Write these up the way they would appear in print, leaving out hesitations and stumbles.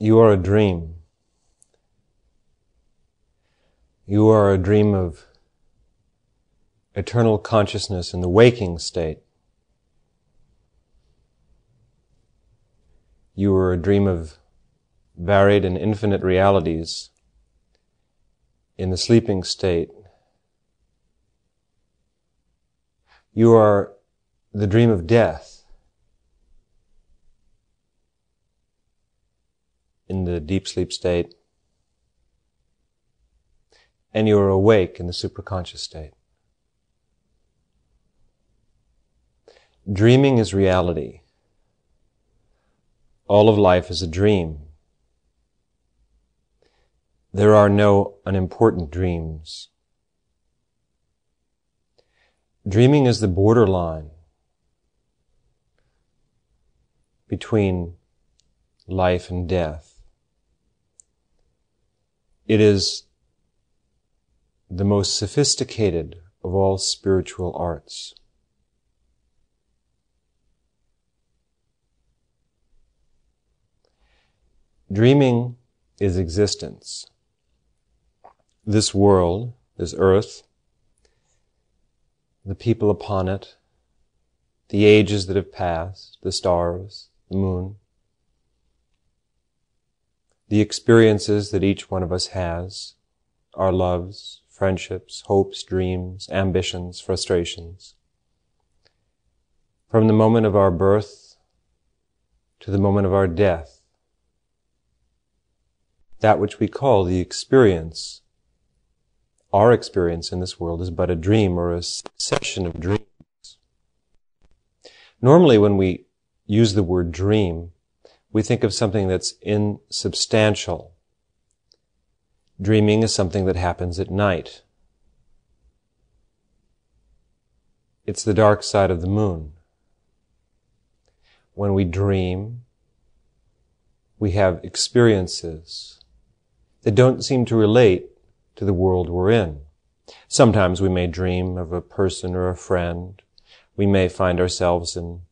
You are a dream. You are a dream of eternal consciousness in the waking state. You are a dream of varied and infinite realities in the sleeping state. You are the dream of death in the deep sleep state, and you are awake in the superconscious state. Dreaming is reality. All of life is a dream. There are no unimportant dreams. Dreaming is the borderline between life and death. It is the most sophisticated of all spiritual arts. Dreaming is existence. This world, this earth, the people upon it, the ages that have passed, the stars, the moon, the experiences that each one of us has, our loves, friendships, hopes, dreams, ambitions, frustrations. From the moment of our birth to the moment of our death, that which we call the experience, our experience in this world, is but a dream or a succession of dreams. Normally when we use the word dream, we think of something that's insubstantial. Dreaming is something that happens at night. It's the dark side of the moon. When we dream, we have experiences that don't seem to relate to the world we're in. Sometimes we may dream of a person or a friend. We may find ourselves in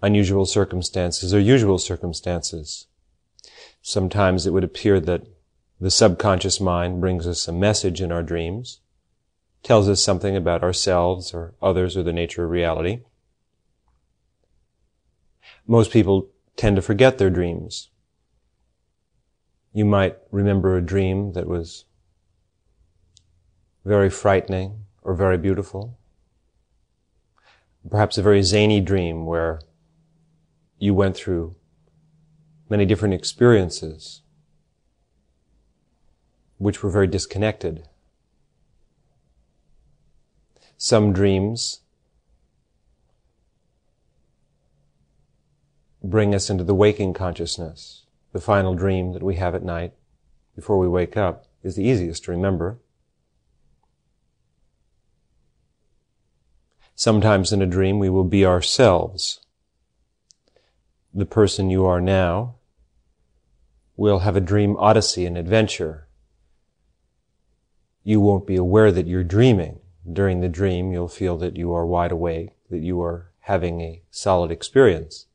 unusual circumstances or usual circumstances. Sometimes it would appear that the subconscious mind brings us a message in our dreams, tells us something about ourselves or others or the nature of reality. Most people tend to forget their dreams. You might remember a dream that was very frightening or very beautiful. Perhaps a very zany dream where you went through many different experiences which were very disconnected. Some dreams bring us into the waking consciousness. The final dream that we have at night before we wake up is the easiest to remember. Sometimes in a dream we will be ourselves. The person you are now will have a dream odyssey, an adventure. You won't be aware that you're dreaming. During the dream, you'll feel that you are wide awake, that you are having a solid experience.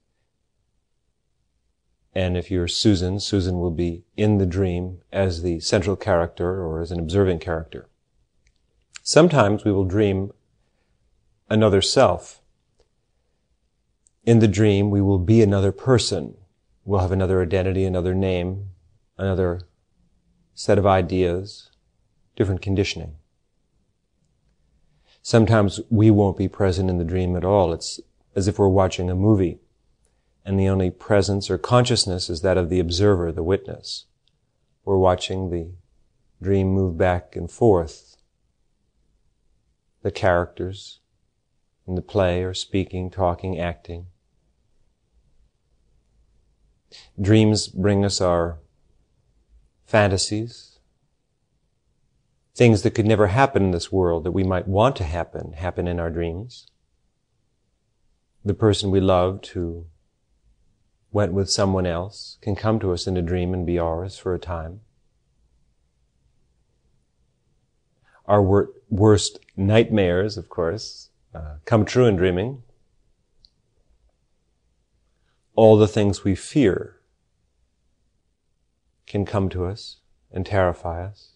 And if you're Susan, Susan will be in the dream as the central character or as an observing character. Sometimes we will dream another self. In the dream, we will be another person. We'll have another identity, another name, another set of ideas, different conditioning. Sometimes we won't be present in the dream at all. It's as if we're watching a movie, and the only presence or consciousness is that of the observer, the witness. We're watching the dream move back and forth. The characters in the play are speaking, talking, acting. Dreams bring us our fantasies, things that could never happen in this world that we might want to happen in our dreams. The person we loved who went with someone else can come to us in a dream and be ours for a time. Our worst nightmares, of course, come true in dreaming. All the things we fear can come to us and terrify us.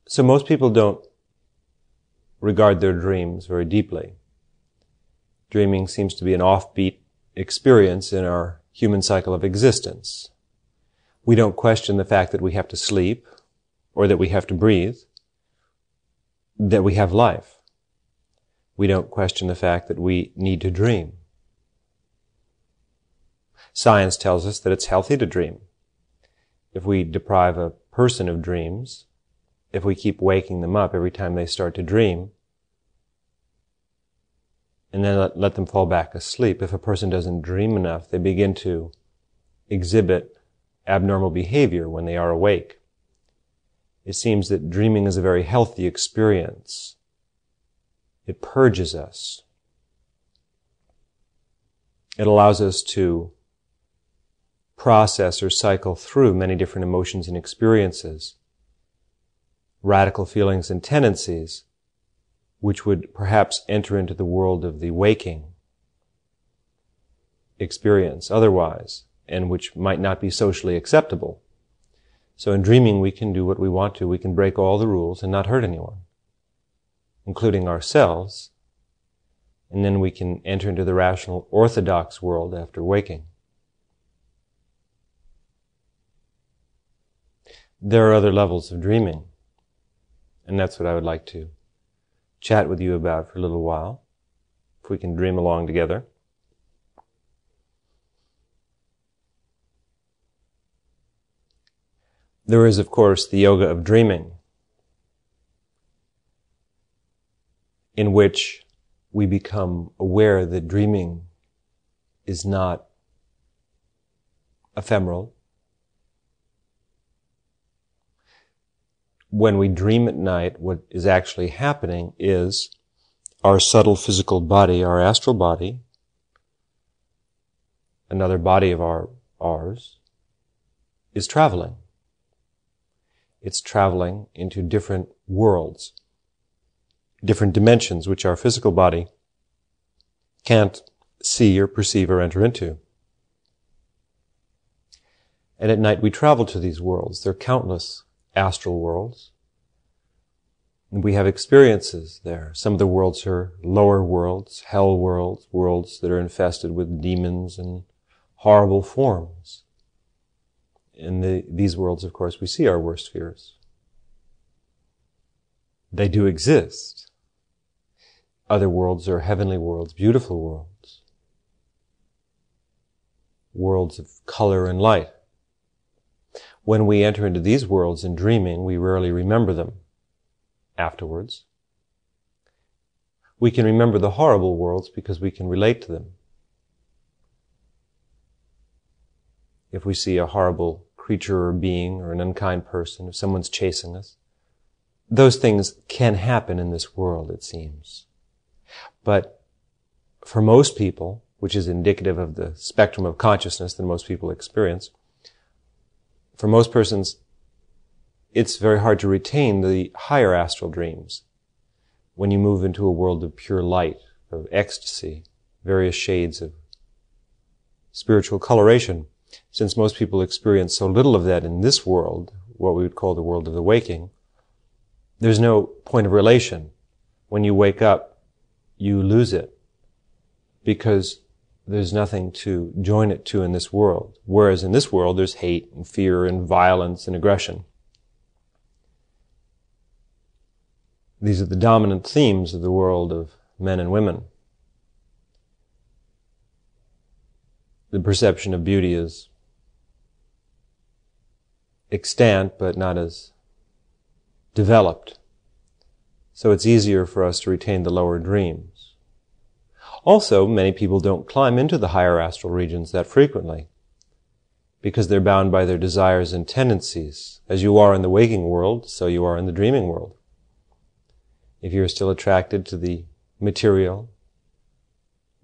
So most people don't regard their dreams very deeply. Dreaming seems to be an offbeat experience in our human cycle of existence. We don't question the fact that we have to sleep, or that we have to breathe, that we have life. We don't question the fact that we need to dream. Science tells us that it's healthy to dream. If we deprive a person of dreams, if we keep waking them up every time they start to dream, and then let them fall back asleep, if a person doesn't dream enough, they begin to exhibit abnormal behavior when they are awake. It seems that dreaming is a very healthy experience. It purges us. It allows us to process or cycle through many different emotions and experiences, radical feelings and tendencies, which would perhaps enter into the world of the waking experience otherwise, and which might not be socially acceptable. So in dreaming, we can do what we want to. We can break all the rules and not hurt anyone, including ourselves, and then we can enter into the rational, orthodox world after waking. There are other levels of dreaming, and that's what I would like to chat with you about for a little while, if we can dream along together. There is, of course, the yoga of dreaming, in which we become aware that dreaming is not ephemeral. When we dream at night, what is actually happening is our subtle physical body, our astral body, another body of ours, is traveling. It's traveling into different worlds, different dimensions which our physical body can't see or perceive or enter into. And at night we travel to these worlds. There are countless astral worlds. And we have experiences there. Some of the worlds are lower worlds, hell worlds, worlds that are infested with demons and horrible forms. In these worlds, of course, we see our worst fears. They do exist. Other worlds are heavenly worlds, beautiful worlds. Worlds of color and light. When we enter into these worlds in dreaming, we rarely remember them afterwards. We can remember the horrible worlds because we can relate to them. If we see a horrible creature or being or an unkind person, if someone's chasing us, those things can happen in this world, it seems. But for most people, which is indicative of the spectrum of consciousness that most people experience, for most persons, it's very hard to retain the higher astral dreams. When you move into a world of pure light, of ecstasy, various shades of spiritual coloration, since most people experience so little of that in this world, what we would call the world of the waking, there's no point of relation. When you wake up, you lose it, because there's nothing to join it to in this world. Whereas in this world, there's hate and fear and violence and aggression. These are the dominant themes of the world of men and women. The perception of beauty is extant, but not as developed. So it's easier for us to retain the lower dreams. Also, many people don't climb into the higher astral regions that frequently, because they're bound by their desires and tendencies. As you are in the waking world, so you are in the dreaming world. If you're still attracted to the material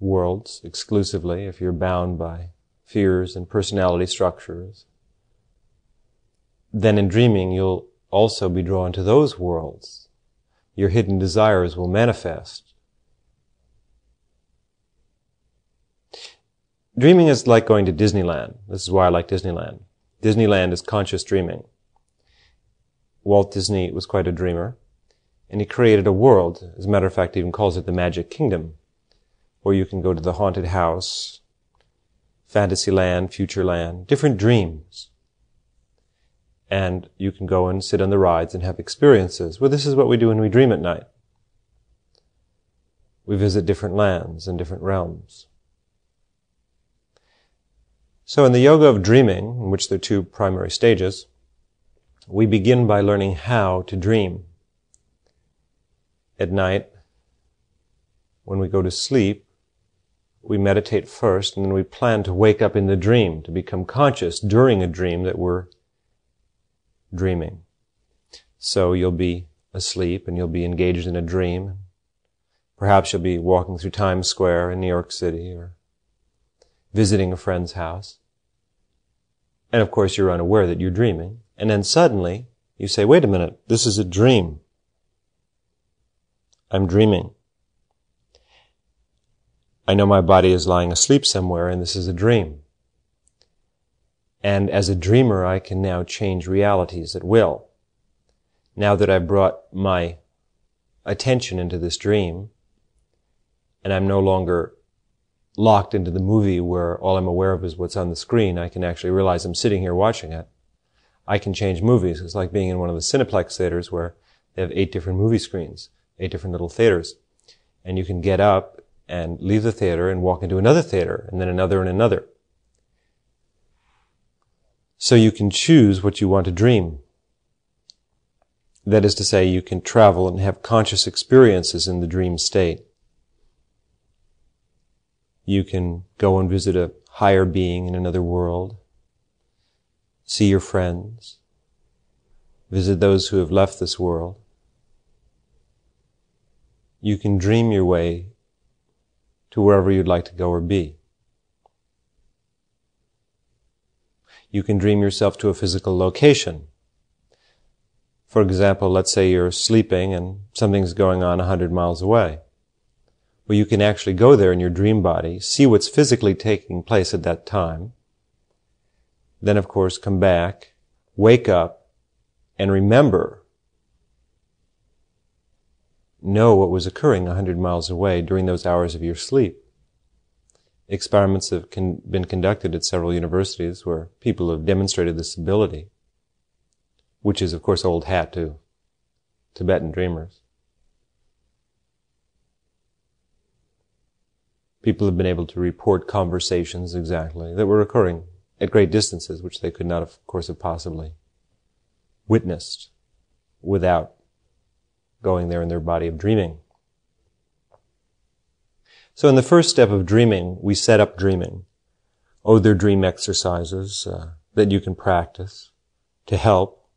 worlds exclusively, if you're bound by fears and personality structures, then in dreaming you'll also be drawn to those worlds. Your hidden desires will manifest. Dreaming is like going to Disneyland. This is why I like Disneyland. Disneyland is conscious dreaming. Walt Disney was quite a dreamer, and he created a world. As a matter of fact, he even calls it the Magic Kingdom, where you can go to the haunted house, Fantasyland, Futureland, different dreams. And you can go and sit on the rides and have experiences. Well, this is what we do when we dream at night. We visit different lands and different realms. So in the yoga of dreaming, in which there are two primary stages, we begin by learning how to dream. At night, when we go to sleep, we meditate first, and then we plan to wake up in the dream, to become conscious during a dream that we're dreaming. So you'll be asleep and you'll be engaged in a dream. Perhaps you'll be walking through Times Square in New York City or visiting a friend's house. And of course you're unaware that you're dreaming. And then suddenly you say, wait a minute, this is a dream. I'm dreaming. I know my body is lying asleep somewhere and this is a dream. And as a dreamer, I can now change realities at will. Now that I've brought my attention into this dream, and I'm no longer locked into the movie where all I'm aware of is what's on the screen, I can actually realize I'm sitting here watching it. I can change movies. It's like being in one of the Cineplex theaters where they have 8 different movie screens, 8 different little theaters. And you can get up and leave the theater and walk into another theater, and then another and another. So you can choose what you want to dream. That is to say, you can travel and have conscious experiences in the dream state. You can go and visit a higher being in another world, see your friends, visit those who have left this world. You can dream your way to wherever you'd like to go or be. You can dream yourself to a physical location. For example, let's say you're sleeping and something's going on 100 miles away. Well, you can actually go there in your dream body, see what's physically taking place at that time. Then, of course, come back, wake up, and remember, know what was occurring 100 miles away during those hours of your sleep. Experiments have been conducted at several universities where people have demonstrated this ability, which is, of course, old hat to Tibetan dreamers. People have been able to report conversations exactly that were occurring at great distances, which they could not, of course, have possibly witnessed without going there in their body of dreaming. So in the first step of dreaming, we set up dreaming. Oh, there are dream exercises that you can practice to help.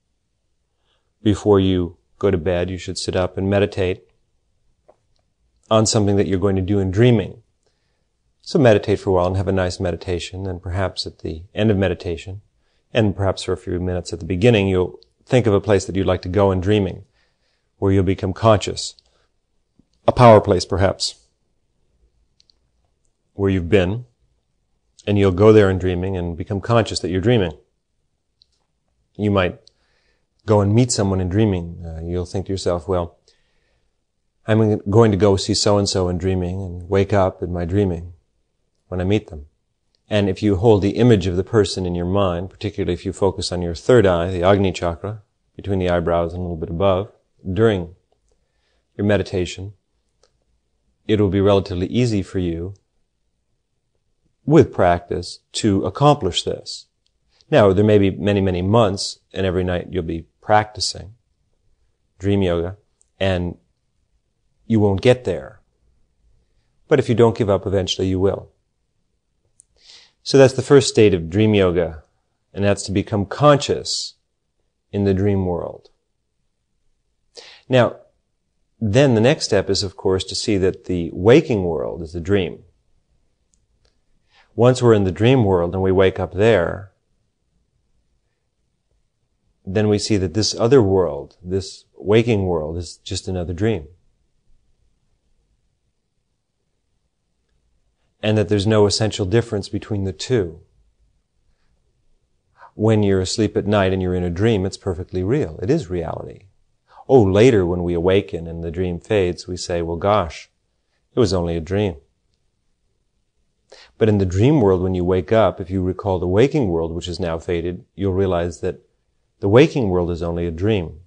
Before you go to bed, you should sit up and meditate on something that you're going to do in dreaming. So meditate for a while and have a nice meditation, and perhaps at the end of meditation, and perhaps for a few minutes at the beginning, you'll think of a place that you'd like to go in dreaming, where you'll become conscious. A power place, perhaps, where you've been, and you'll go there in dreaming and become conscious that you're dreaming. You might go and meet someone in dreaming. You'll think to yourself, well, I'm going to go see so-and-so in dreaming and wake up in my dreaming when I meet them. And if you hold the image of the person in your mind, particularly if you focus on your third eye, the Agni chakra, between the eyebrows and a little bit above, during your meditation, it will be relatively easy for you, with practice, to accomplish this. Now, there may be many, many months, and every night you'll be practicing dream yoga, and you won't get there. But if you don't give up, eventually you will. So that's the first state of dream yoga, and that's to become conscious in the dream world. Now, then the next step is, of course, to see that the waking world is the dream. Once we're in the dream world and we wake up there, then we see that this other world, this waking world, is just another dream. and that there's no essential difference between the two. When you're asleep at night and you're in a dream, it's perfectly real. It is reality. Oh, later when we awaken and the dream fades, we say, well, gosh, it was only a dream. But in the dream world, when you wake up, if you recall the waking world, which is now faded, you'll realize that the waking world is only a dream.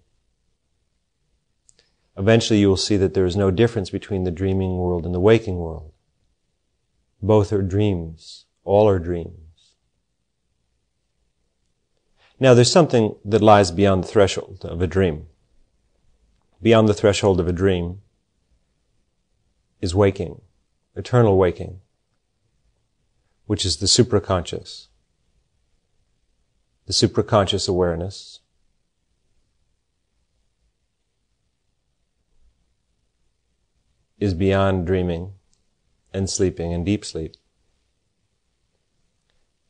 Eventually you will see that there is no difference between the dreaming world and the waking world. Both are dreams. All are dreams. Now there's something that lies beyond the threshold of a dream. Beyond the threshold of a dream is waking, eternal waking, which is the supraconscious. The supraconscious awareness is beyond dreaming and sleeping and deep sleep,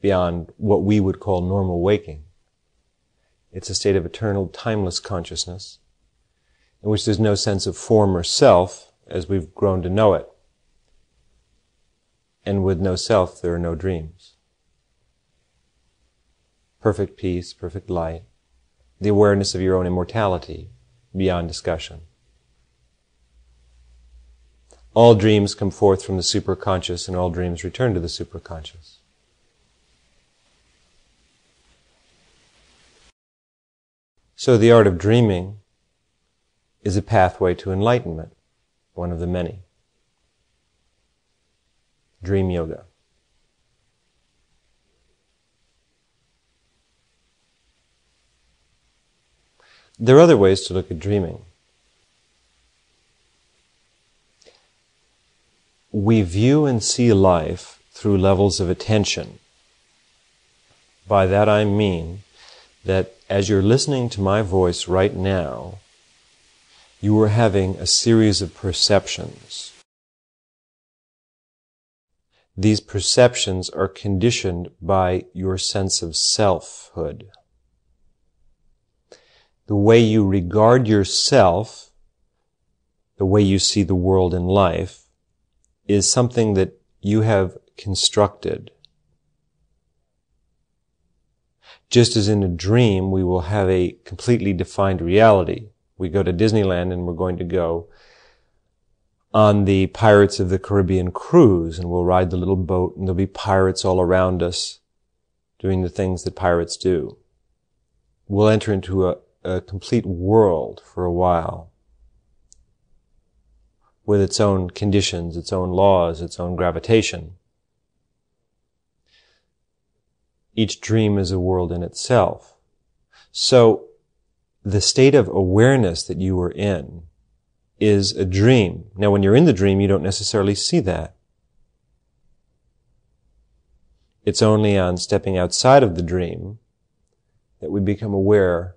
beyond what we would call normal waking. It's a state of eternal, timeless consciousness in which there's no sense of form or self as we've grown to know it. And with no self, there are no dreams. Perfect peace, perfect light, the awareness of your own immortality beyond discussion. All dreams come forth from the superconscious, and all dreams return to the superconscious. So the art of dreaming is a pathway to enlightenment, one of the many. Dream yoga. There are other ways to look at dreaming. We view and see life through levels of attention. By that I mean that as you're listening to my voice right now, you are having a series of perceptions. These perceptions are conditioned by your sense of selfhood. The way you regard yourself, the way you see the world and life, is something that you have constructed. Just as in a dream, we will have a completely defined reality. We go to Disneyland and we're going to go on the Pirates of the Caribbean cruise, and we'll ride the little boat, and there'll be pirates all around us doing the things that pirates do. We'll enter into a complete world for a while with its own conditions, its own laws, its own gravitation. Each dream is a world in itself. So the state of awareness that you are in is a dream. Now, when you're in the dream, you don't necessarily see that. It's only on stepping outside of the dream that we become aware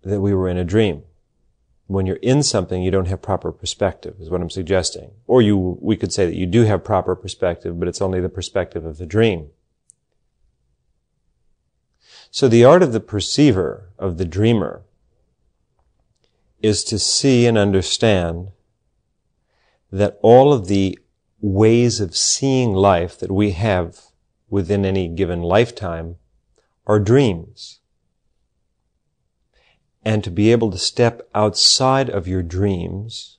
that we were in a dream. When you're in something, you don't have proper perspective, is what I'm suggesting. Or we could say that you do have proper perspective, but it's only the perspective of the dream. So the art of the perceiver, of the dreamer, is to see and understand that all of the ways of seeing life that we have within any given lifetime are dreams. And to be able to step outside of your dreams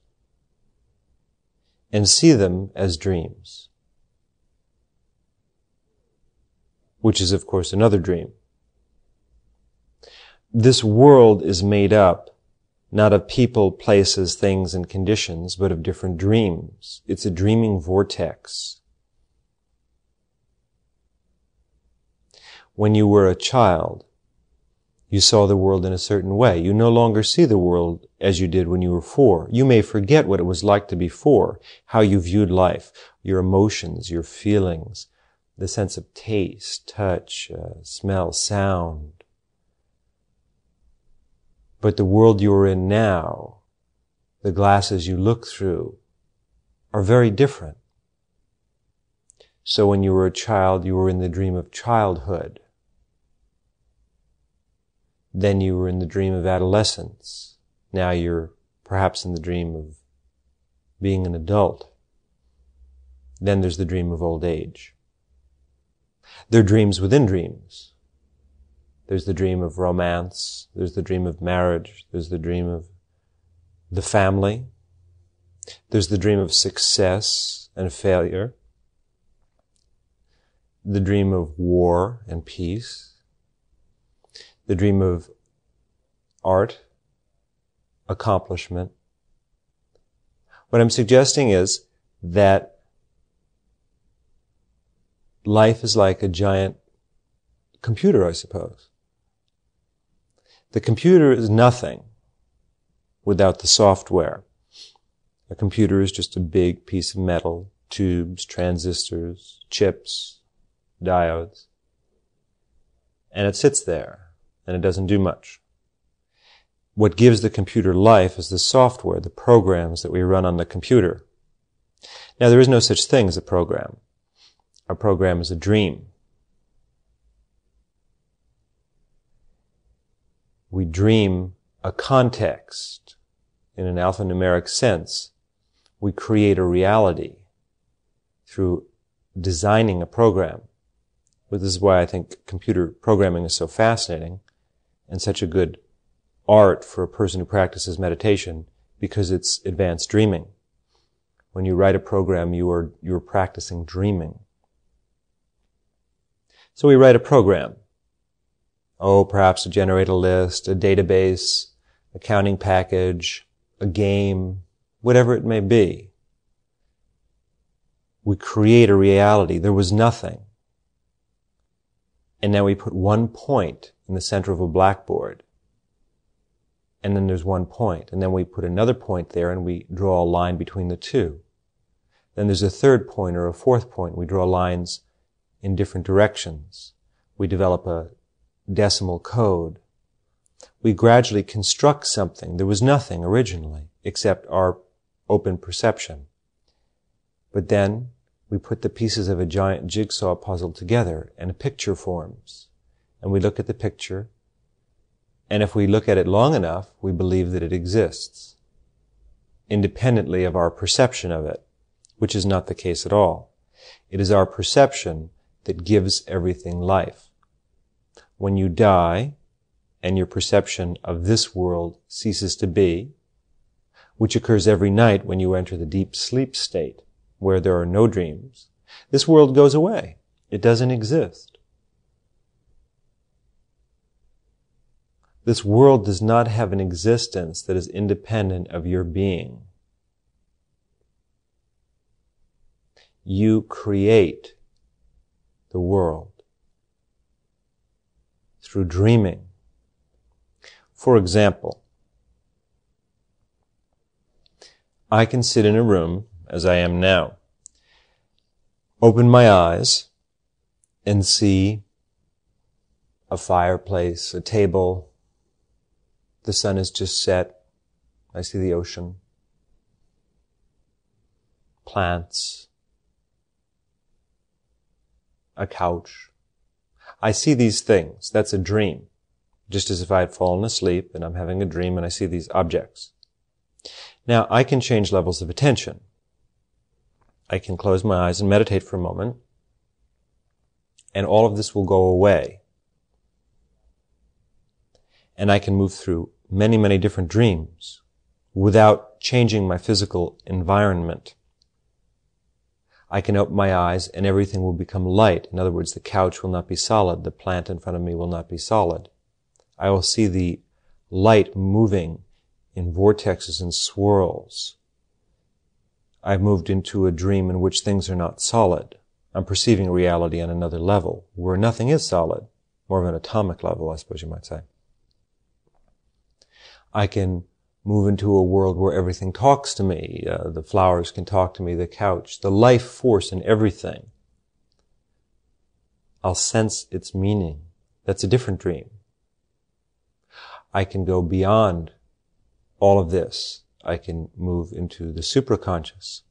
and see them as dreams, which is, of course, another dream. This world is made up not of people, places, things, and conditions, but of different dreams. It's a dreaming vortex. When you were a child, you saw the world in a certain way. You no longer see the world as you did when you were 4. You may forget what it was like to be 4, how you viewed life, your emotions, your feelings, the sense of taste, touch, smell, sound. But the world you're in now, the glasses you look through, are very different. So when you were a child, you were in the dream of childhood. Then you were in the dream of adolescence. Now you're perhaps in the dream of being an adult. Then there's the dream of old age. There are dreams within dreams. There's the dream of romance. There's the dream of marriage. There's the dream of the family. There's the dream of success and failure. The dream of war and peace. The dream of art, accomplishment. What I'm suggesting is that life is like a giant computer, I suppose. The computer is nothing without the software. A computer is just a big piece of metal, tubes, transistors, chips, diodes. And it sits there, and it doesn't do much. What gives the computer life is the software, the programs that we run on the computer. Now, there is no such thing as a program. A program is a dream. We dream a context in an alphanumeric sense. We create a reality through designing a program. But this is why I think computer programming is so fascinating and such a good art for a person who practices meditation, because it's advanced dreaming. When you write a program, you're practicing dreaming. So we write a program. Perhaps to generate a list, a database, a counting package, a game, whatever it may be. We create a reality. There was nothing. And now we put one point in the center of a blackboard. And then there's one point. And then we put another point there and we draw a line between the two. Then there's a third point or a fourth point. We draw lines in different directions. We develop a decimal code. We gradually construct something. There was nothing originally except our open perception. But then we put the pieces of a giant jigsaw puzzle together and a picture forms. And we look at the picture, and if we look at it long enough, we believe that it exists, independently of our perception of it, which is not the case at all. It is our perception that gives everything life. When you die, and your perception of this world ceases to be, which occurs every night when you enter the deep sleep state, where there are no dreams, this world goes away. It doesn't exist. This world does not have an existence that is independent of your being. You create the world through dreaming. For example, I can sit in a room, as I am now, open my eyes, and see a fireplace, a table. The sun has just set. I see the ocean, plants, a couch. I see these things. That's a dream. Just as if I had fallen asleep and I'm having a dream and I see these objects. Now, I can change levels of attention. I can close my eyes and meditate for a moment, and all of this will go away. And I can move through many, many different dreams without changing my physical environment. I can open my eyes and everything will become light. In other words, the couch will not be solid. The plant in front of me will not be solid. I will see the light moving in vortexes and swirls. I've moved into a dream in which things are not solid. I'm perceiving reality on another level, where nothing is solid, more of an atomic level, I suppose you might say. I can move into a world where everything talks to me. The flowers can talk to me, the couch, the life force in everything. I'll sense its meaning. That's a different dream. I can go beyond all of this. I can move into the supraconscious.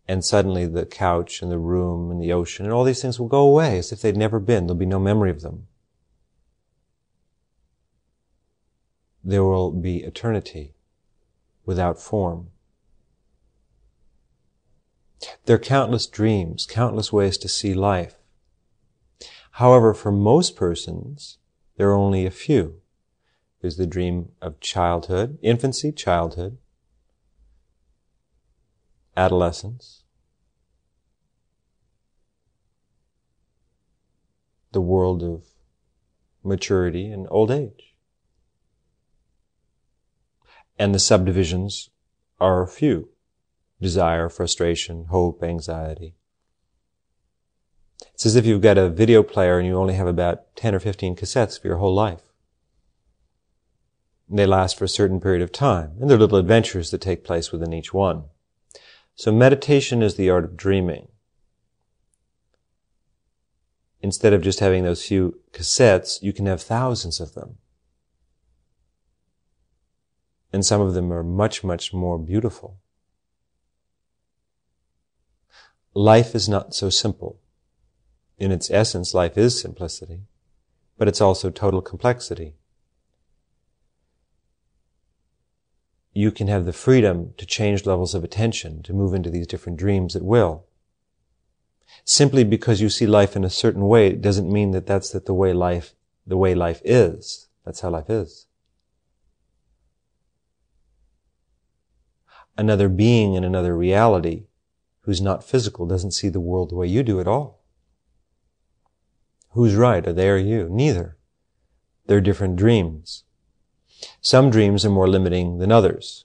And suddenly the couch and the room and the ocean and all these things will go away as if they'd never been. There'll be no memory of them. There will be eternity without form. There are countless dreams, countless ways to see life. However, for most persons, there are only a few. There's the dream of childhood, infancy, childhood, adolescence, the world of maturity and old age. And the subdivisions are few. Desire, frustration, hope, anxiety. It's as if you've got a video player and you only have about 10 or 15 cassettes for your whole life. And they last for a certain period of time, and there are little adventures that take place within each one. So meditation is the art of dreaming. Instead of just having those few cassettes, you can have thousands of them. And some of them are much, much more beautiful. Life is not so simple. In its essence, life is simplicity, but it's also total complexity. You can have the freedom to change levels of attention, to move into these different dreams at will. Simply because you see life in a certain way doesn't mean that that's the way life is. That's how life is. Another being in another reality who's not physical doesn't see the world the way you do at all. Who's right? Are they or you? Neither. They're different dreams. Some dreams are more limiting than others.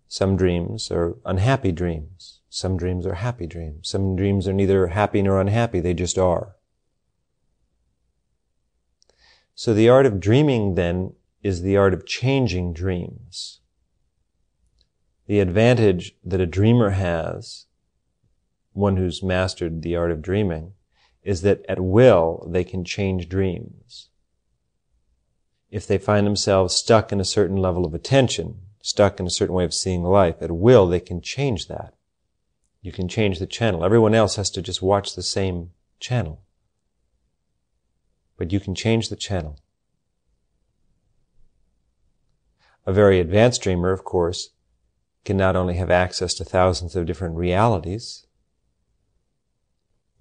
Some dreams are unhappy dreams. Some dreams are happy dreams. Some dreams are neither happy nor unhappy. They just are. So the art of dreaming, then, is the art of changing dreams. The advantage that a dreamer has, one who's mastered the art of dreaming, is that at will they can change dreams. If they find themselves stuck in a certain level of attention, stuck in a certain way of seeing life, at will they can change that. You can change the channel. Everyone else has to just watch the same channel. But you can change the channel. A very advanced dreamer, of course, can not only have access to thousands of different realities,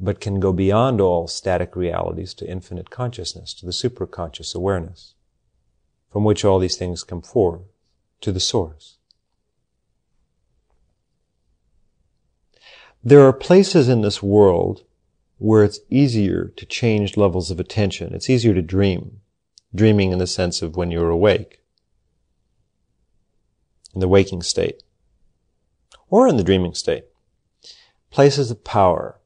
but can go beyond all static realities to infinite consciousness, to the superconscious awareness, from which all these things come forth, to the source. There are places in this world where it's easier to change levels of attention. It's easier to dream. Dreaming in the sense of when you're awake, in the waking state, or in the dreaming state. Places of power.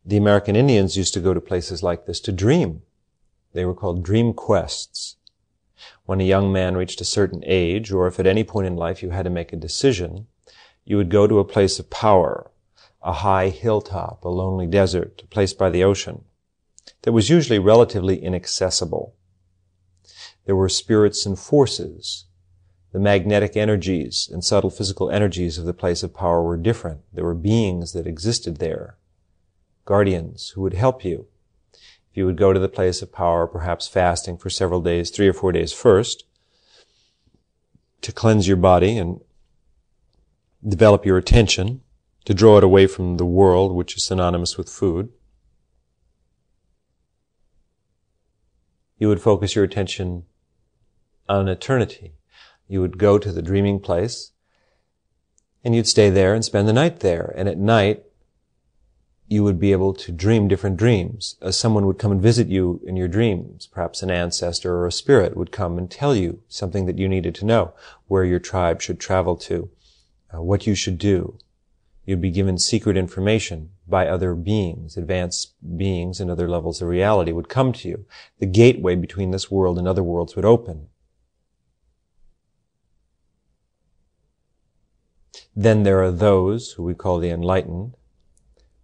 The American Indians used to go to places like this to dream. They were called dream quests. When a young man reached a certain age, or if at any point in life you had to make a decision, you would go to a place of power, a high hilltop, a lonely desert, a place by the ocean, that was usually relatively inaccessible. There were spirits and forces. The magnetic energies and subtle physical energies of the place of power were different. There were beings that existed there, guardians who would help you. If you would go to the place of power, perhaps fasting for several days, 3 or 4 days first, to cleanse your body and develop your attention, to draw it away from the world, which is synonymous with food, you would focus your attention on eternity. You would go to the dreaming place, and you'd stay there and spend the night there. And at night, you would be able to dream different dreams. Someone would come and visit you in your dreams. Perhaps an ancestor or a spirit would come and tell you something that you needed to know, where your tribe should travel to, what you should do. You'd be given secret information by other beings, advanced beings in other levels of reality would come to you. The gateway between this world and other worlds would open. Then there are those who we call the enlightened,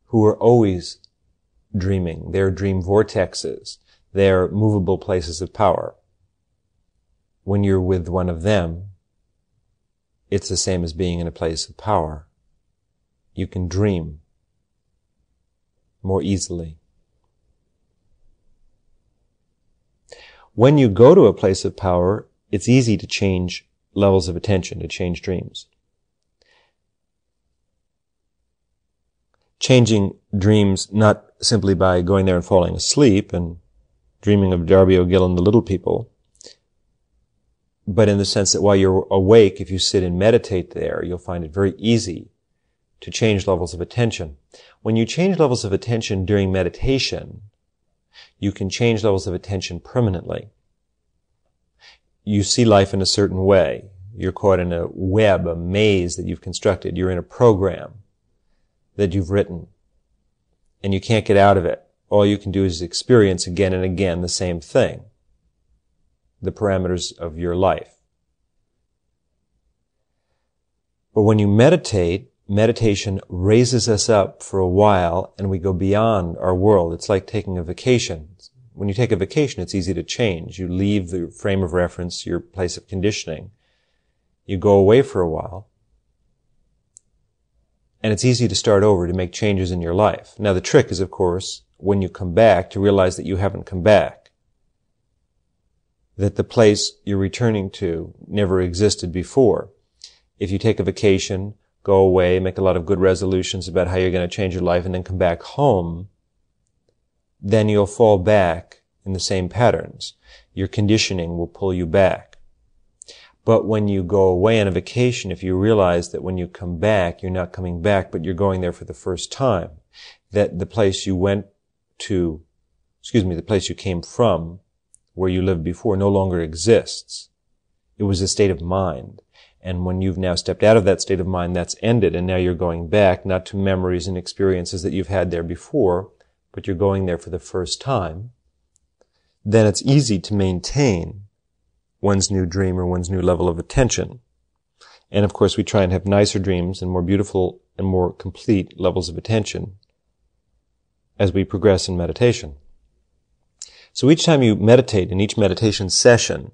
who are always dreaming. They're dream vortexes. They're movable places of power. When you're with one of them, it's the same as being in a place of power. You can dream more easily. When you go to a place of power, it's easy to change levels of attention, to change dreams. changing dreams not simply by going there and falling asleep and dreaming of Darby O'Gill and the Little People, but in the sense that while you're awake, if you sit and meditate there, you'll find it very easy to change levels of attention. When you change levels of attention during meditation, you can change levels of attention permanently. You see life in a certain way. You're caught in a web, a maze that you've constructed. You're in a program that you've written, and you can't get out of it. All you can do is experience again and again the same thing, the parameters of your life. But when you meditate, meditation raises us up for a while and we go beyond our world. It's like taking a vacation. When you take a vacation, it's easy to change. You leave the frame of reference, your place of conditioning. You go away for a while. And it's easy to start over, to make changes in your life. Now the trick is, of course, when you come back, to realize that you haven't come back. That the place you're returning to never existed before. If you take a vacation, go away, make a lot of good resolutions about how you're going to change your life, and then come back home, then you'll fall back in the same patterns. Your conditioning will pull you back. But when you go away on a vacation, if you realize that when you come back, you're not coming back, but you're going there for the first time, that the place you went to, the place you came from, where you lived before, no longer exists. It was a state of mind. And when you've now stepped out of that state of mind, that's ended, and now you're going back, not to memories and experiences that you've had there before, but you're going there for the first time, then it's easy to maintain one's new dream or one's new level of attention. And of course, we try and have nicer dreams and more beautiful and more complete levels of attention as we progress in meditation. So each time you meditate, in each meditation session,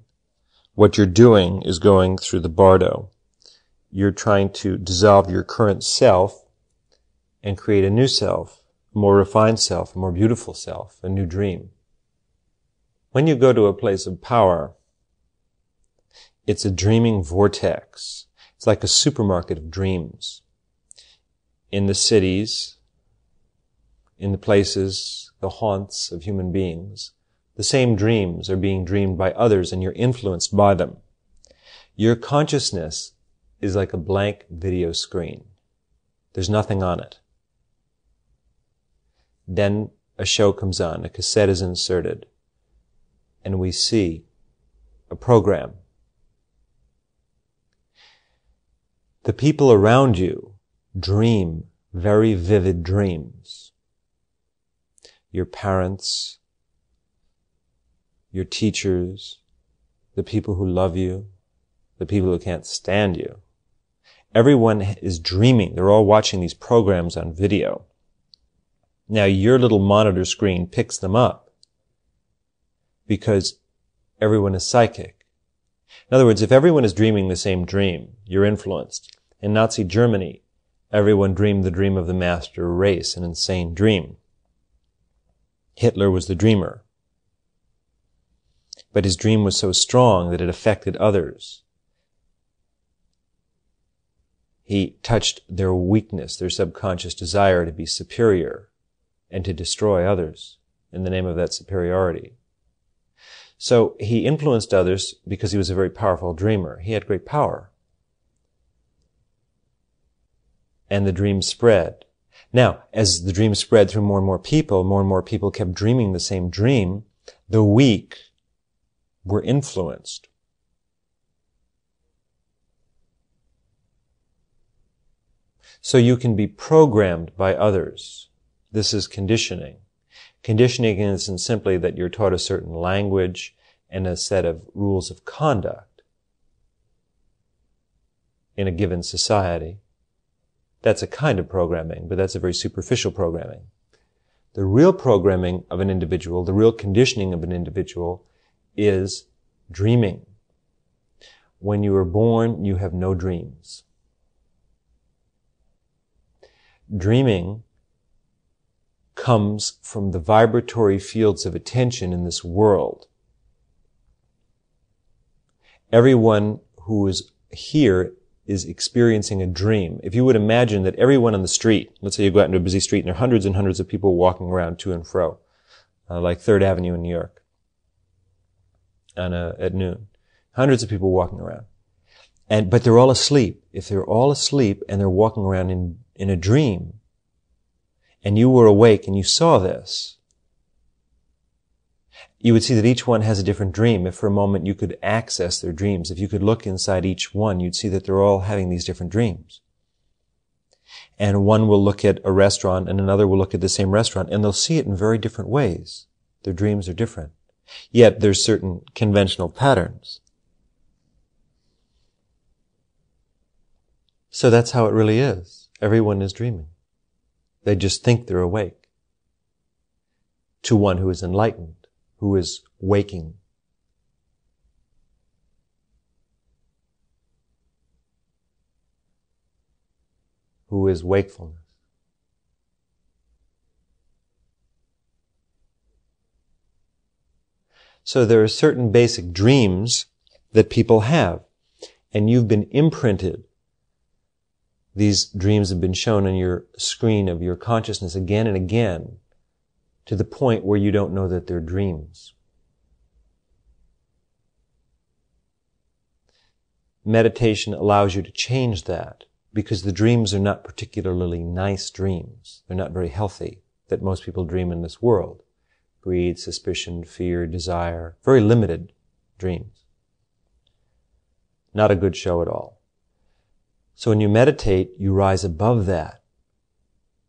what you're doing is going through the bardo. You're trying to dissolve your current self and create a new self, a more refined self, a more beautiful self, a new dream. When you go to a place of power, it's a dreaming vortex. It's like a supermarket of dreams. In the cities, in the places, the haunts of human beings, the same dreams are being dreamed by others, and you're influenced by them. Your consciousness is like a blank video screen. There's nothing on it. Then a show comes on, a cassette is inserted, and we see a program. The people around you dream very vivid dreams. Your parents, your teachers, the people who love you, the people who can't stand you. Everyone is dreaming. They're all watching these programs on video. Now your little monitor screen picks them up because everyone is psychic. In other words, if everyone is dreaming the same dream, you're influenced. In Nazi Germany, everyone dreamed the dream of the master race, an insane dream. Hitler was the dreamer. But his dream was so strong that it affected others. He touched their weakness, their subconscious desire to be superior and to destroy others in the name of that superiority. So he influenced others because he was a very powerful dreamer. He had great power. And the dream spread. Now, as the dream spread through more and more people kept dreaming the same dream, the weak were influenced. So you can be programmed by others. This is conditioning. Conditioning isn't simply that you're taught a certain language and a set of rules of conduct in a given society. That's a kind of programming, but that's a very superficial programming. The real programming of an individual, the real conditioning of an individual is dreaming. When you are born, you have no dreams. Dreaming comes from the vibratory fields of attention in this world. Everyone who is here is experiencing a dream. If you would imagine that everyone on the street, let's say you go out into a busy street and there are hundreds and hundreds of people walking around to and fro, like 3rd Avenue in New York at noon. Hundreds of people walking around. But they're all asleep. If they're all asleep and they're walking around in a dream, and you were awake and you saw this, you would see that each one has a different dream. If for a moment you could access their dreams, if you could look inside each one, you'd see that they're all having these different dreams. And one will look at a restaurant and another will look at the same restaurant, and they'll see it in very different ways. Their dreams are different. Yet there's certain conventional patterns. So that's how it really is. Everyone is dreaming. They just think they're awake. To one who is enlightened, who is waking. Who is wakefulness. So there are certain basic dreams that people have, and you've been imprinted. These dreams have been shown on your screen of your consciousness again and again, to the point where you don't know that they're dreams. Meditation allows you to change that, because the dreams are not particularly nice dreams. They're not very healthy, that most people dream in this world. Greed, suspicion, fear, desire, very limited dreams. Not a good show at all. So when you meditate, you rise above that.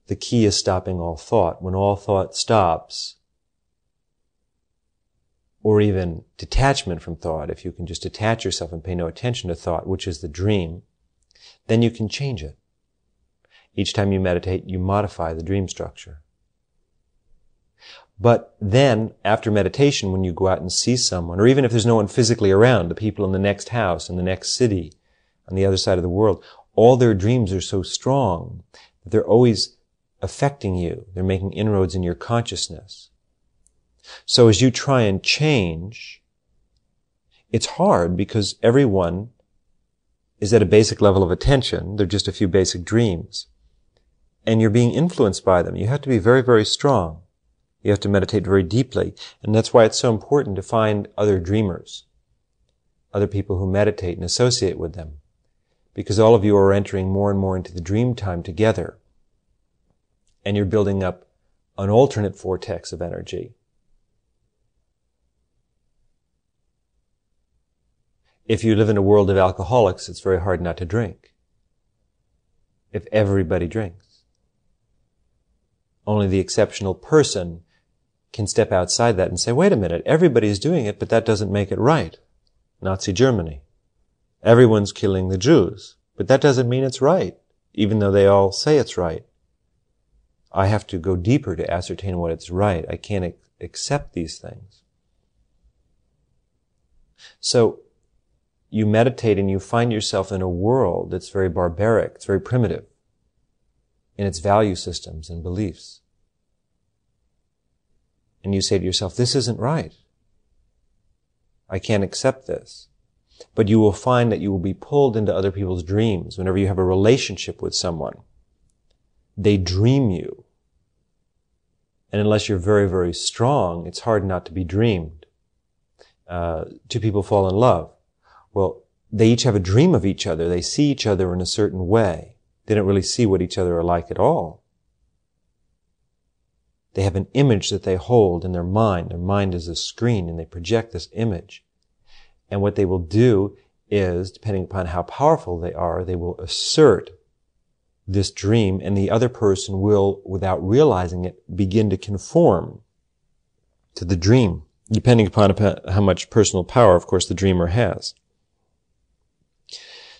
The key is stopping all thought. When all thought stops, or even detachment from thought, if you can just detach yourself and pay no attention to thought, which is the dream, then you can change it. Each time you meditate, you modify the dream structure. But then, after meditation, when you go out and see someone, or even if there's no one physically around, the people in the next house, in the next city, on the other side of the world, all their dreams are so strong that they're always affecting you. They're making inroads in your consciousness. So as you try and change, it's hard because everyone is at a basic level of attention. They're just a few basic dreams. And you're being influenced by them. You have to be very, very strong. You have to meditate very deeply. And that's why it's so important to find other dreamers, other people who meditate and associate with them. Because all of you are entering more and more into the dream time together. And you're building up an alternate vortex of energy. If you live in a world of alcoholics, it's very hard not to drink. If everybody drinks. Only the exceptional person can step outside that and say, wait a minute, everybody's doing it, but that doesn't make it right. Nazi Germany. Everyone's killing the Jews, but that doesn't mean it's right, even though they all say it's right. I have to go deeper to ascertain what it's right. I can't accept these things. So, you meditate and you find yourself in a world that's very barbaric, it's very primitive in its value systems and beliefs. And you say to yourself, this isn't right. I can't accept this. But you will find that you will be pulled into other people's dreams whenever you have a relationship with someone. They dream you. And unless you're very, very strong, it's hard not to be dreamed. Two people fall in love. Well, they each have a dream of each other. They see each other in a certain way. They don't really see what each other are like at all. They have an image that they hold in their mind. Their mind is a screen, and they project this image. And what they will do is, depending upon how powerful they are, they will assert this dream, and the other person will, without realizing it, begin to conform to the dream, depending upon how much personal power, of course, the dreamer has.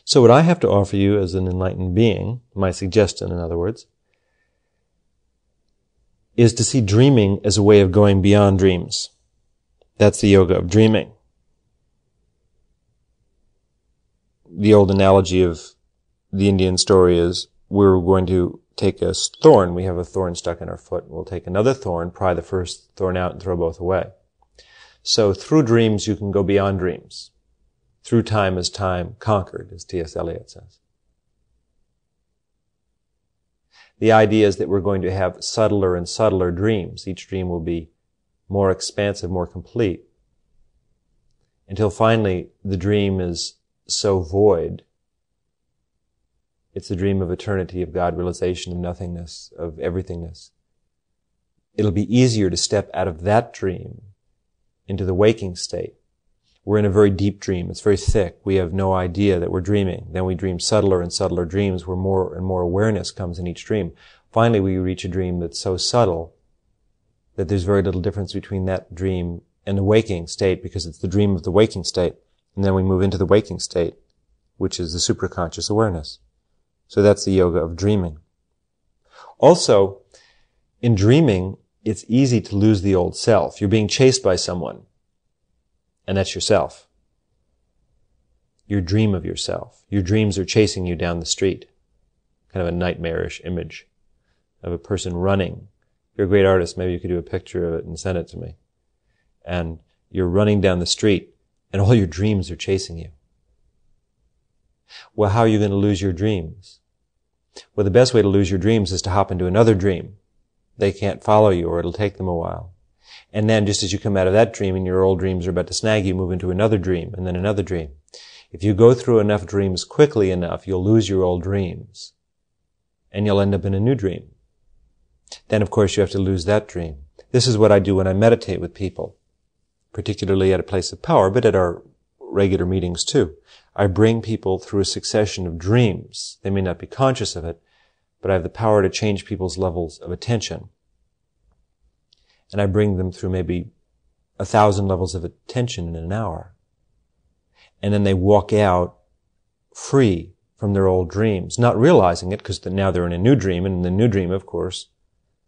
So what I have to offer you as an enlightened being, my suggestion, in other words, is to see dreaming as a way of going beyond dreams. That's the yoga of dreaming. The old analogy of the Indian story is we're going to take a thorn. We have a thorn stuck in our foot. We'll take another thorn, pry the first thorn out, and throw both away. So through dreams, you can go beyond dreams. Through time is time conquered, as T.S. Eliot says. The idea is that we're going to have subtler and subtler dreams. Each dream will be more expansive, more complete, until finally the dream is so void. It's a dream of eternity, of God realization, of nothingness, of everythingness. It'll be easier to step out of that dream into the waking state. We're in a very deep dream. It's very thick. We have no idea that we're dreaming. Then we dream subtler and subtler dreams where more and more awareness comes in each dream. Finally, we reach a dream that's so subtle that there's very little difference between that dream and the waking state, because it's the dream of the waking state. And then we move into the waking state, which is the supraconscious awareness. So that's the yoga of dreaming. Also, in dreaming, it's easy to lose the old self. You're being chased by someone, and that's yourself. Your dream of yourself. Your dreams are chasing you down the street. Kind of a nightmarish image of a person running. If you're a great artist, maybe you could do a picture of it and send it to me. And you're running down the street, and all your dreams are chasing you. Well, how are you going to lose your dreams? Well, the best way to lose your dreams is to hop into another dream. They can't follow you, or it'll take them a while. And then, just as you come out of that dream and your old dreams are about to snag you, move into another dream, and then another dream. If you go through enough dreams quickly enough, you'll lose your old dreams. And you'll end up in a new dream. Then, of course, you have to lose that dream. This is what I do when I meditate with people, particularly at a place of power, but at our regular meetings too. I bring people through a succession of dreams. They may not be conscious of it, but I have the power to change people's levels of attention. And I bring them through maybe 1,000 levels of attention in an hour. And then they walk out free from their old dreams, not realizing it, because now they're in a new dream, and in the new dream, of course,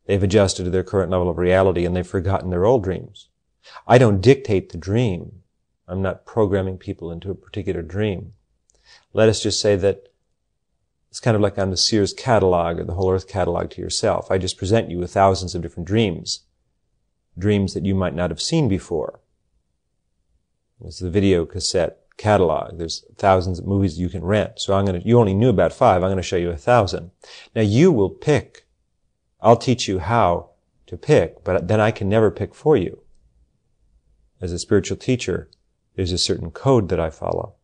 they've adjusted to their current level of reality and they've forgotten their old dreams. I don't dictate the dream. I'm not programming people into a particular dream. Let us just say that it's kind of like on the Sears catalog or the Whole Earth catalog to yourself. I just present you with thousands of different dreams that you might not have seen before. It's the video cassette catalog. There's thousands of movies you can rent. So you only knew about 5. I'm going to show you 1,000. Now you will pick. I'll teach you how to pick, but then I can never pick for you. As a spiritual teacher, there's a certain code that I follow,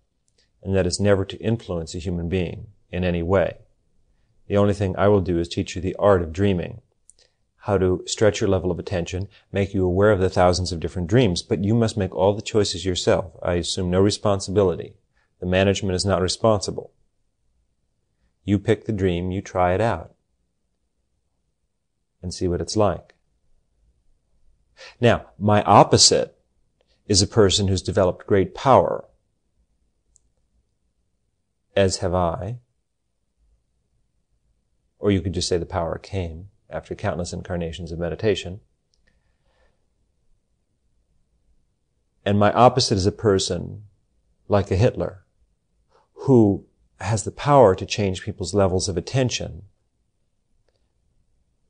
and that is never to influence a human being in any way. The only thing I will do is teach you the art of dreaming, how to stretch your level of attention, make you aware of the thousands of different dreams, but you must make all the choices yourself. I assume no responsibility. The management is not responsible. You pick the dream, you try it out, and see what it's like. Now, my opposite is a person who's developed great power, as have I. Or you could just say the power came after countless incarnations of meditation. And my opposite is a person like a Hitler, who has the power to change people's levels of attention.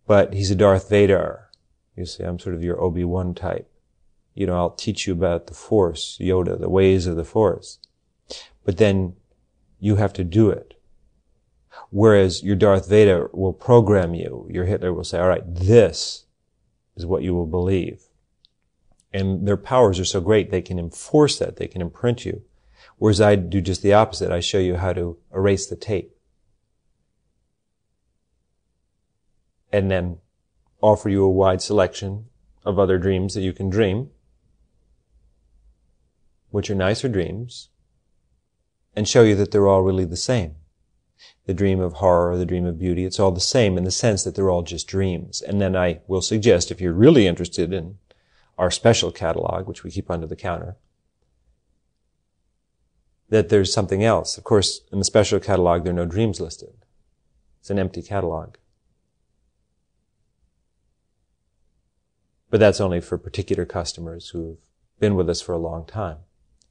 But he's a Darth Vader. You see, I'm sort of your Obi-Wan type. I'll teach you about the Force, Yoda, the ways of the Force. But then you have to do it. Whereas your Darth Vader will program you. Your Hitler will say, all right, this is what you will believe. And their powers are so great, they can enforce that, they can imprint you. Whereas I do just the opposite. I show you how to erase the tape. And then offer you a wide selection of other dreams that you can dream, which are nicer dreams, and show you that they're all really the same. The dream of horror, the dream of beauty, it's all the same in the sense that they're all just dreams. And then I will suggest, if you're really interested in our special catalog, which we keep under the counter, that there's something else. Of course, in the special catalog, there are no dreams listed. It's an empty catalog. But that's only for particular customers who've been with us for a long time.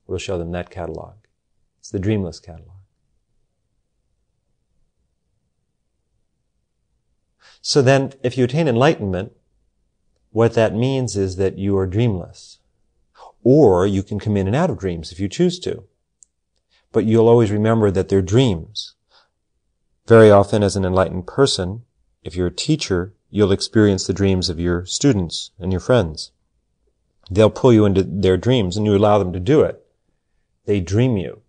We'll show them that catalog. It's the dreamless catalog. So then, if you attain enlightenment, what that means is that you are dreamless. Or you can come in and out of dreams if you choose to. But you'll always remember that they're dreams. Very often, as an enlightened person, if you're a teacher, you'll experience the dreams of your students and your friends. They'll pull you into their dreams and you allow them to do it. They dream you.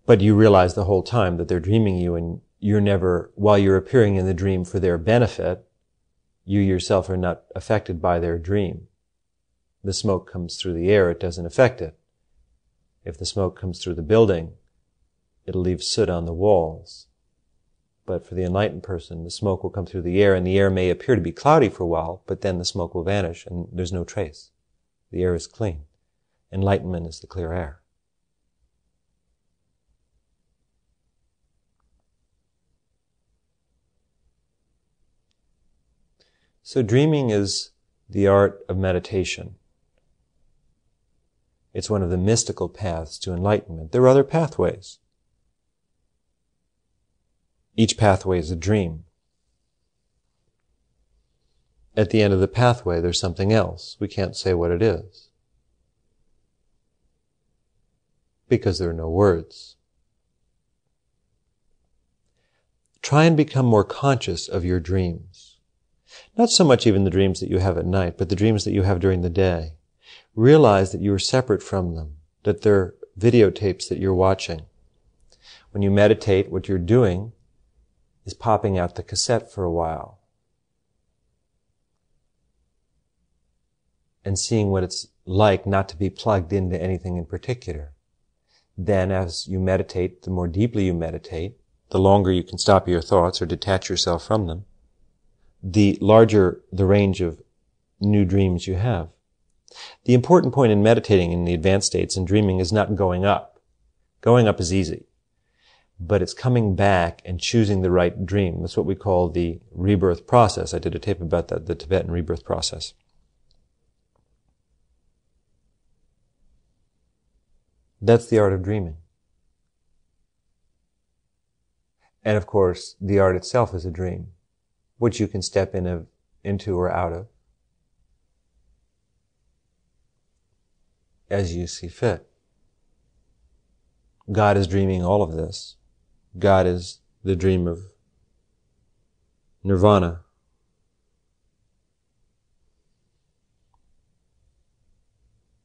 But you realize the whole time that they're dreaming you, and you're never, while you're appearing in the dream for their benefit, you yourself are not affected by their dream. The smoke comes through the air, it doesn't affect it. If the smoke comes through the building, it'll leave soot on the walls. But for the enlightened person, the smoke will come through the air, and the air may appear to be cloudy for a while, but then the smoke will vanish and there's no trace. The air is clean. Enlightenment is the clear air. So dreaming is the art of meditation. It's one of the mystical paths to enlightenment. There are other pathways. Each pathway is a dream. At the end of the pathway, there's something else. We can't say what it is, because there are no words. Try and become more conscious of your dreams. Not so much even the dreams that you have at night, but the dreams that you have during the day. Realize that you are separate from them, that they're videotapes that you're watching. When you meditate, what you're doing is popping out the cassette for a while and seeing what it's like not to be plugged into anything in particular. Then as you meditate, the more deeply you meditate, the longer you can stop your thoughts or detach yourself from them, the larger the range of new dreams you have. The important point in meditating in the advanced states and dreaming is not going up. Going up is easy. But it's coming back and choosing the right dream. That's what we call the rebirth process. I did a tape about that, the Tibetan rebirth process. That's the art of dreaming. And of course, the art itself is a dream, which you can step into or out of as you see fit. God is dreaming all of this. God is the dream of nirvana.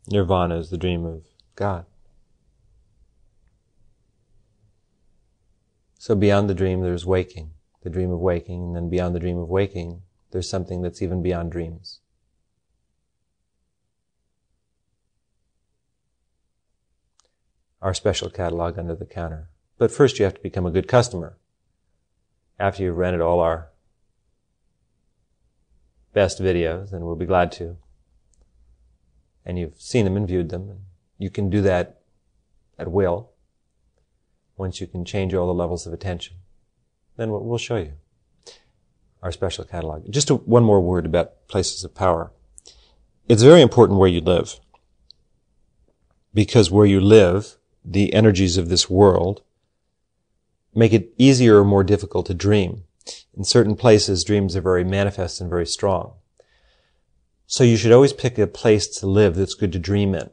Nirvana is the dream of God. So beyond the dream, there's waking, the dream of waking, and then beyond the dream of waking, there's something that's even beyond dreams. Our special catalog under the counter. But first you have to become a good customer. After you've rented all our best videos, and we'll be glad to, and you've seen them and viewed them, you can do that at will. Once you can change all the levels of attention, then we'll show you our special catalog. Just one more word about places of power. It's very important where you live, because where you live, the energies of this world make it easier or more difficult to dream. In certain places, dreams are very manifest and very strong. So you should always pick a place to live that's good to dream in.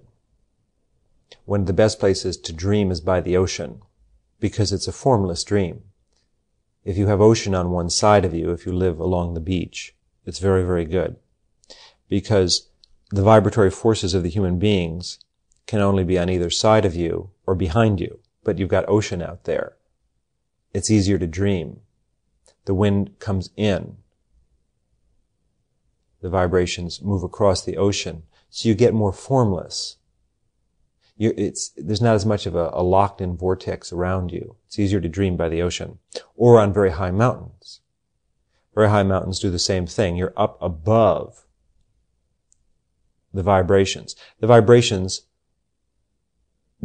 One of the best places to dream is by the ocean, because it's a formless dream. If you have ocean on one side of you, if you live along the beach, it's very, very good. Because the vibratory forces of the human beings can only be on either side of you or behind you, but you've got ocean out there. It's easier to dream. The wind comes in. The vibrations move across the ocean, so you get more formless. There's not as much of a locked-in vortex around you. It's easier to dream by the ocean. Or on very high mountains. Very high mountains do the same thing. You're up above the vibrations. The vibrations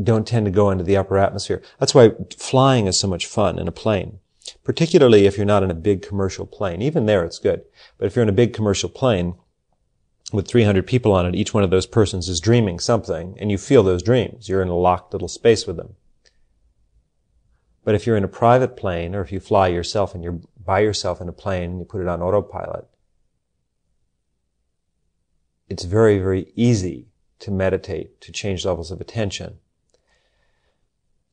don't tend to go into the upper atmosphere. That's why flying is so much fun in a plane. Particularly if you're not in a big commercial plane. Even there it's good. But if you're in a big commercial plane with 300 people on it, each one of those persons is dreaming something, and you feel those dreams. You're in a locked little space with them. But if you're in a private plane, or if you fly yourself and you're by yourself in a plane and you put it on autopilot, it's very, very easy to meditate, to change levels of attention.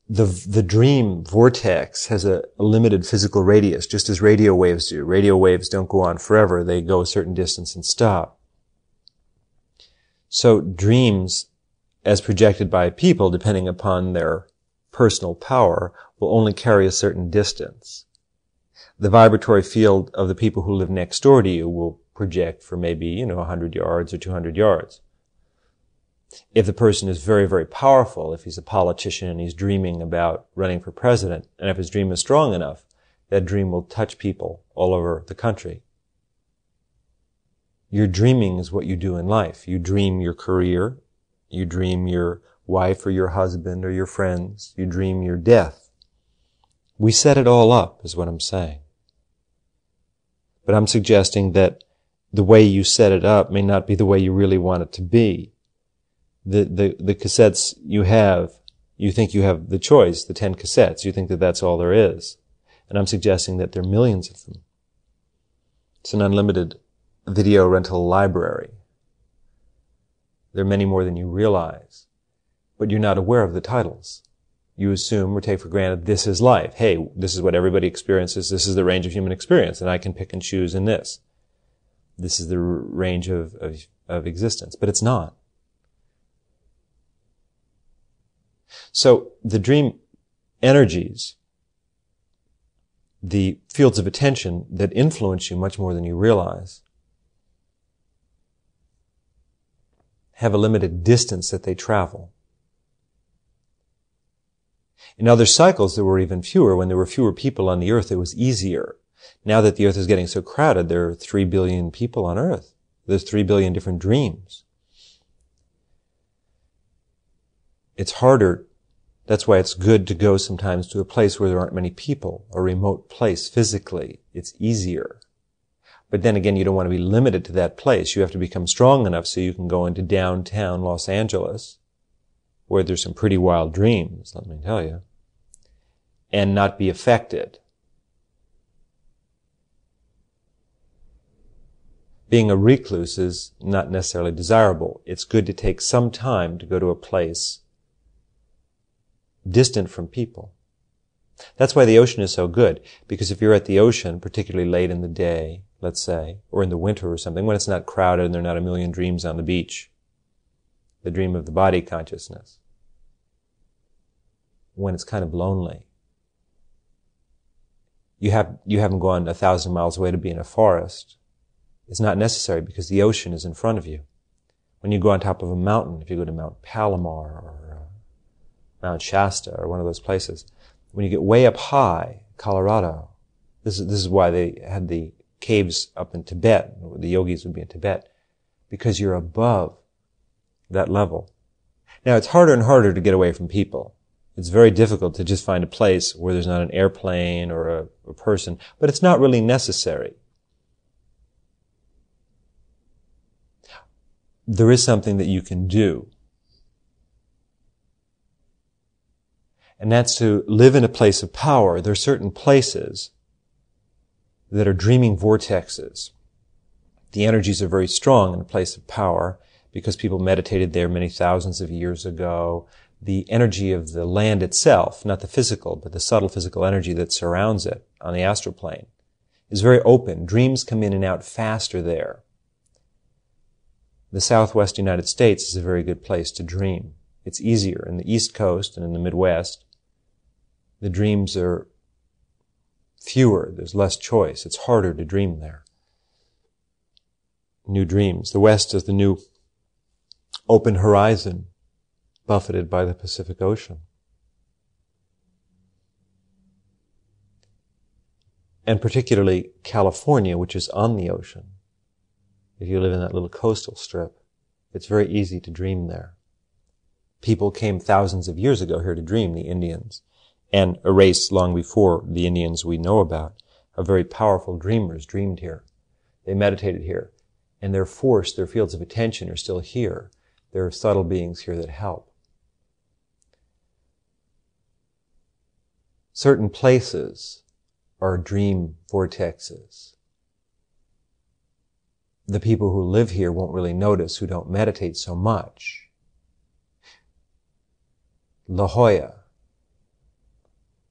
the dream vortex has a limited physical radius, just as radio waves do. Radio waves don't go on forever. They go a certain distance and stop. So dreams, as projected by people, depending upon their personal power, will only carry a certain distance. The vibratory field of the people who live next door to you will project for maybe, 100 yards or 200 yards. If the person is very, very powerful, if he's a politician and he's dreaming about running for president, and if his dream is strong enough, that dream will touch people all over the country. Your dreaming is what you do in life. You dream your career, you dream your wife or your husband or your friends, you dream your death. We set it all up, is what I'm saying. But I'm suggesting that the way you set it up may not be the way you really want it to be. The cassettes you have, you think you have the choice, the 10 cassettes. You think that that's all there is. And I'm suggesting that there are millions of them. It's an unlimited video rental library. There are many more than you realize. But you're not aware of the titles. You assume or take for granted this is life. Hey, this is what everybody experiences. This is the range of human experience, and I can pick and choose in this. This is the range of existence. But it's not. So the dream energies, the fields of attention that influence you much more than you realize, have a limited distance that they travel. In other cycles, there were even fewer. When there were fewer people on the earth, it was easier. Now that the earth is getting so crowded, there are 3 billion people on earth. There's 3 billion different dreams. It's harder. That's why it's good to go sometimes to a place where there aren't many people, a remote place physically. It's easier. But then again, you don't want to be limited to that place. You have to become strong enough so you can go into downtown Los Angeles, where there's some pretty wild dreams, let me tell you, and not be affected. Being a recluse is not necessarily desirable. It's good to take some time to go to a place distant from people. That's why the ocean is so good, because if you're at the ocean, particularly late in the day, let's say, or in the winter or something, when it's not crowded and there are not a million dreams on the beach, the dream of the body consciousness, when it's kind of lonely. You haven't gone 1,000 miles away to be in a forest. It's not necessary because the ocean is in front of you. When you go on top of a mountain, if you go to Mount Palomar or Mount Shasta or one of those places, when you get way up high, Colorado, this is why they had the caves up in Tibet, the yogis would be in Tibet, because you're above that level. Now, it's harder and harder to get away from people. It's very difficult to just find a place where there's not an airplane or a person, but it's not really necessary. There is something that you can do. And that's to live in a place of power. There are certain places that are dreaming vortexes. The energies are very strong in a place of power because people meditated there many thousands of years ago. The energy of the land itself, not the physical, but the subtle physical energy that surrounds it on the astral plane, is very open. Dreams come in and out faster there. The Southwest United States is a very good place to dream. It's easier. In the East Coast and in the Midwest, the dreams are fewer. There's less choice. It's harder to dream there. New dreams. The West is the new open horizon, buffeted by the Pacific Ocean. And particularly California, which is on the ocean. If you live in that little coastal strip, it's very easy to dream there. People came thousands of years ago here to dream, the Indians, and a race long before the Indians we know about, of very powerful dreamers dreamed here. They meditated here, and their force, their fields of attention are still here. There are subtle beings here that help. Certain places are dream vortexes. The people who live here won't really notice, who don't meditate so much. La Jolla,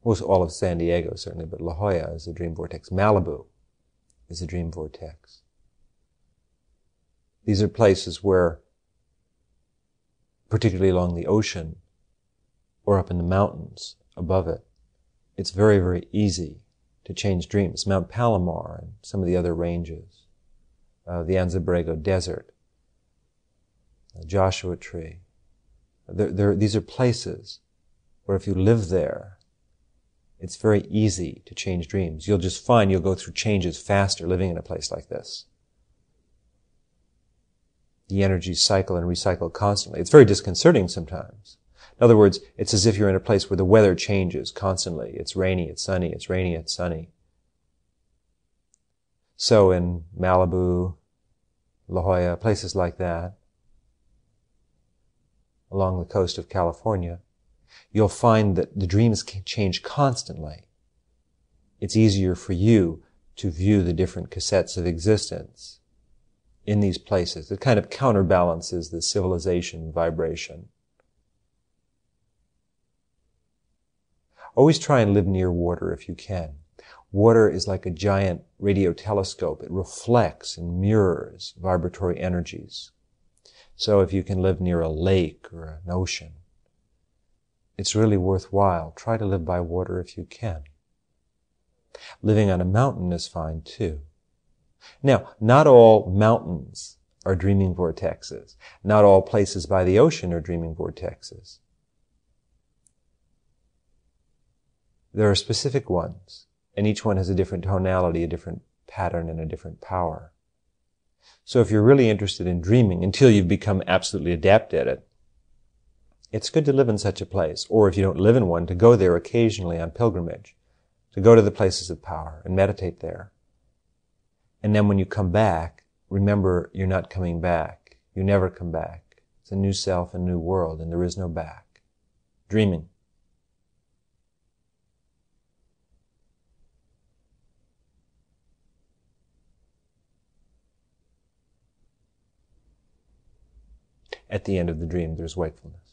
Most all of San Diego, certainly, but La Jolla is a dream vortex. Malibu is a dream vortex. These are places where, particularly along the ocean or up in the mountains above it, it's very, very easy to change dreams. Mount Palomar and some of the other ranges, the Anza-Borrego Desert, the Joshua Tree. These are places where if you live there, it's very easy to change dreams. You'll just find you'll go through changes faster living in a place like this. The energies cycle and recycle constantly. It's very disconcerting sometimes. In other words, it's as if you're in a place where the weather changes constantly. It's rainy, it's sunny, it's rainy, it's sunny. So in Malibu, La Jolla, places like that, along the coast of California, you'll find that the dreams can change constantly. It's easier for you to view the different cassettes of existence in these places. It kind of counterbalances the civilization vibration. Always try and live near water if you can. Water is like a giant radio telescope. It reflects and mirrors vibratory energies. So if you can live near a lake or an ocean, it's really worthwhile. Try to live by water if you can. Living on a mountain is fine too. Now, not all mountains are dreaming vortexes. Not all places by the ocean are dreaming vortexes. There are specific ones, and each one has a different tonality, a different pattern, and a different power. So if you're really interested in dreaming, until you've become absolutely adept at it, it's good to live in such a place. Or if you don't live in one, to go there occasionally on pilgrimage, to go to the places of power and meditate there. And then when you come back, remember you're not coming back. You never come back. It's a new self, a new world, and there is no back. Dreaming. At the end of the dream, there's wakefulness.